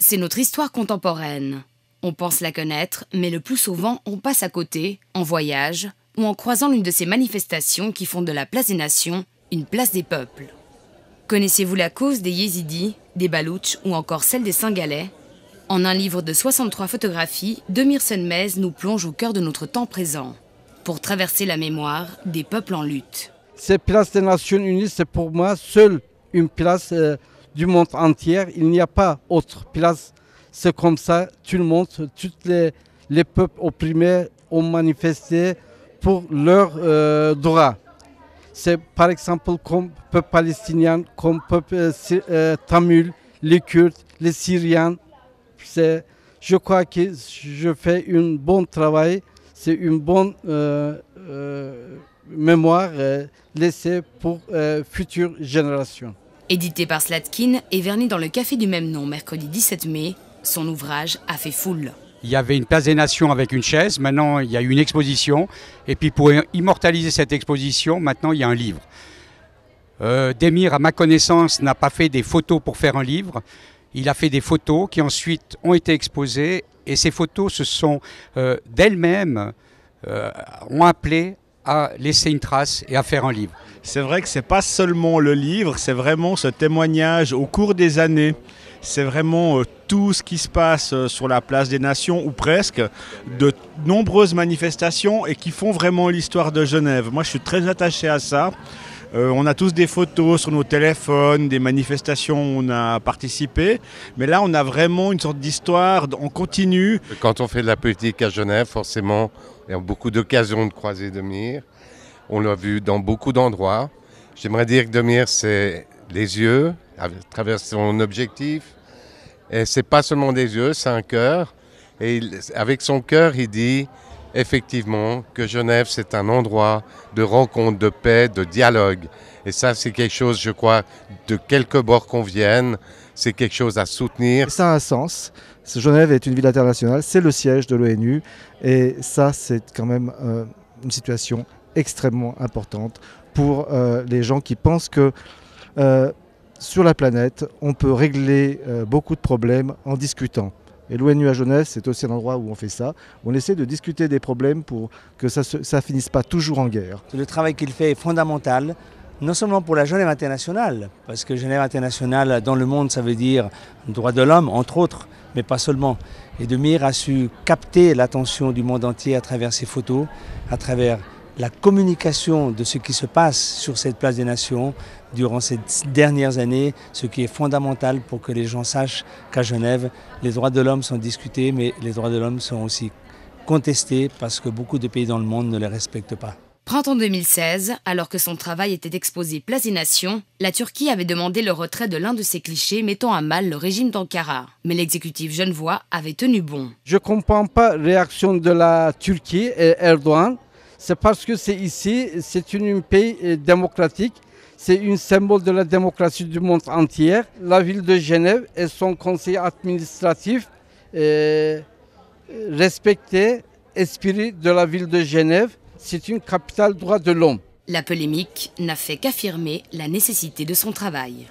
C'est notre histoire contemporaine. On pense la connaître, mais le plus souvent, on passe à côté, en voyage, ou en croisant l'une de ces manifestations qui font de la place des nations une place des peuples. Connaissez-vous la cause des Yézidis, des Baloutches ou encore celle des Cingalais? En un livre de 63 photographies, Demir Senmez nous plonge au cœur de notre temps présent, pour traverser la mémoire des peuples en lutte. Cette place des Nations Unies, c'est pour moi seule une place du monde entier. Il n'y a pas autre place. C'est comme ça, tout le monde, tous les peuples opprimés ont manifesté pour leurs droits. C'est par exemple comme peuple palestinien, comme peuple tamil, les Kurdes, les Syriens. Je crois que je fais un bon travail, c'est une bonne mémoire laissée pour futures générations. Édité par Slatkin et verni dans le café du même nom mercredi 17 mai, son ouvrage a fait foule. Il y avait une place des nations avec une chaise, maintenant il y a une exposition. Et puis pour immortaliser cette exposition, maintenant il y a un livre. Demir, à ma connaissance, n'a pas fait des photos pour faire un livre. Il a fait des photos qui ensuite ont été exposées. Et ces photos se sont d'elles-mêmes ont appelé à laisser une trace et à faire un livre. C'est vrai que ce n'est pas seulement le livre, c'est vraiment ce témoignage au cours des années. C'est vraiment tout ce qui se passe sur la place des Nations, ou presque, de nombreuses manifestations et qui font vraiment l'histoire de Genève. Moi, je suis très attaché à ça. On a tous des photos sur nos téléphones, des manifestations où on a participé. Mais là, on a vraiment une sorte d'histoire en continu. Quand on fait de la politique à Genève, forcément, il y a beaucoup d'occasions de croiser Demir. On l'a vu dans beaucoup d'endroits. J'aimerais dire que Demir, c'est les yeux, à travers son objectif. Et c'est pas seulement des yeux, c'est un cœur. Et avec son cœur, il dit effectivement que Genève, c'est un endroit de rencontre, de paix, de dialogue. Et ça, c'est quelque chose, je crois, de quelque bord qu'on vienne, c'est quelque chose à soutenir. Ça a un sens. Genève est une ville internationale, c'est le siège de l'ONU. Et ça, c'est quand même une situation extrêmement importante pour les gens qui pensent que sur la planète, on peut régler beaucoup de problèmes en discutant. Et l'ONU à Genève, c'est aussi un endroit où on fait ça. On essaie de discuter des problèmes pour que ça ne finisse pas toujours en guerre. Le travail qu'il fait est fondamental, non seulement pour la Genève internationale, parce que Genève internationale dans le monde, ça veut dire droits de l'homme, entre autres, mais pas seulement. Et Demir a su capter l'attention du monde entier à travers ses photos, à travers la communication de ce qui se passe sur cette place des Nations durant ces dernières années, ce qui est fondamental pour que les gens sachent qu'à Genève, les droits de l'homme sont discutés, mais les droits de l'homme sont aussi contestés parce que beaucoup de pays dans le monde ne les respectent pas. Printemps 2016, alors que son travail était exposé place des Nations, la Turquie avait demandé le retrait de l'un de ses clichés mettant à mal le régime d'Ankara. Mais l'exécutif genevois avait tenu bon. Je ne comprends pas la réaction de la Turquie et Erdogan. C'est parce que c'est ici, c'est un pays démocratique, c'est un symbole de la démocratie du monde entier. La ville de Genève et son conseil administratif respectaient l'esprit de la ville de Genève. C'est une capitale droit de l'homme. La polémique n'a fait qu'affirmer la nécessité de son travail.